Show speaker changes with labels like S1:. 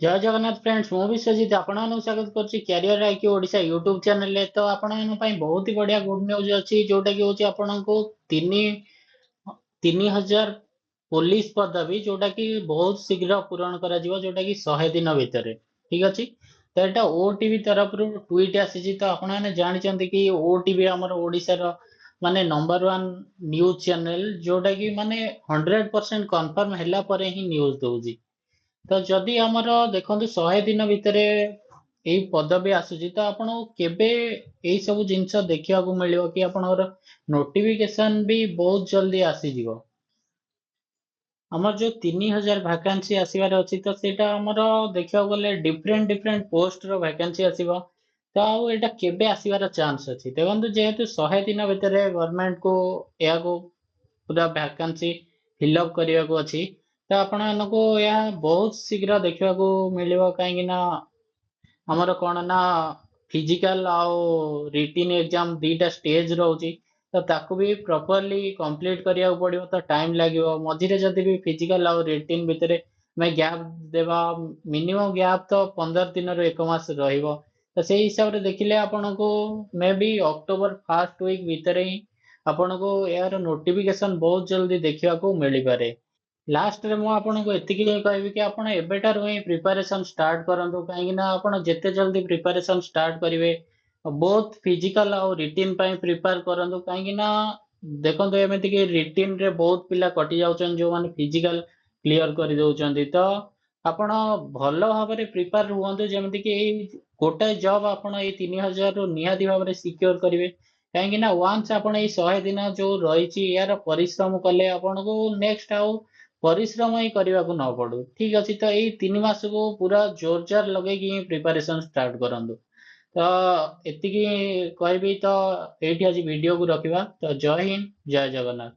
S1: जय जगन्नाथ फ्रेंड्स मु विश्वजित आपको स्वागत करुच्ची career IQ Odisha YouTube channel रे। तो आपण बहुत ही बढ़िया गुड न्यूज अच्छी जोटा कि हूँ आपको 3000 पुलिस पदवी जोटा कि बहुत शीघ्र पूरण करा जोटा कि 100 दिन भितर ठीक अच्छी। तो यहाँ ओटीवी तरफ ट्वीट आसी तो आपने जानते कि ओटीवी आमर ओडिशार माने नंबर वन न्यूज चैनल जोटा कि माने 100% कन्फर्म हैला परे ही न्यूज दौजी। तो जदि आमर देखो 100 दिन भितर यही पदवी आसूची तो आपण केबे यही सब जिनस देखा मिलो कि आपणकर नोटिफिकेशन भी बहुत जल्दी आसीजिव। आमर जो 3000 वैकेंसी आसबार अच्छी तो सेटा आमर देखा गले डिफरेंट डिफरेंट पोस्ट रो वैकेंसी आसीबो। तो आउ एटा केबे आसीबार चांस अच्छी देखो जेहेतु 100 दिन भितर गवर्नमेंट को या को पूरा वैकेंसी फिलअप करने को अच्छी। तो आपण को यह बहुत शीघ्र देखा मिलो कहीं हमर कौन ना फिजिकल आउ रिटिन एग्जाम दीटा स्टेज रोची। तो ताकू भी प्रॉपर्ली कंप्लीट करिया पड़ियो तो टाइम लागियो मझिरे जदि भी फिजिकल आउ रिटिन भितरे मैं गैप देवा मिनिमम गैप तो 15 दिन रो 1 मास रहिबो। तो से हिसाब रे देखिले आपन को maybe October first week भितर ही आपन को यार नोटिफिकेशन बहुत जल्दी देखा मिल पारे। लास्ट रे मु आपनको एतिकी कहबी कि आपण एबेटार ही प्रिपरेशन स्टार्ट करंतु कहीं ना आपण जेते जल्दी प्रिपरेशन स्टार्ट करिवे बोथ फिजिकल और रिटिन ପାଇଁ प्रिपेयर करंतु कहीं ना देखंतु एमिति कि रिटिन रे बहुत पिला कटि जाउछन जो माने फिजिकल क्लियर करि दउछन्ती। तो आपण भलो भाबरे प्रिपेयर हुअन्तु जेमिति कि गोटे जॉब आपण ए 3000 रो निहाती भाबरे सिक्योर करिवे। कहीं ना वंस आपण ए 100 दिन जो रहिछि यार परिश्रम कले आपनको नेक्स्ट आउ परिश्रम ही करने न पड़ू ठीक अच्छे। तो यही 3 मास को पूरा जोर जार लगे प्रिपरेशन स्टार्ट करंतु। तो एतिकी कहबी तो ये आज वीडियो को रखिबा। तो जय हिंद जय जगन्नाथ।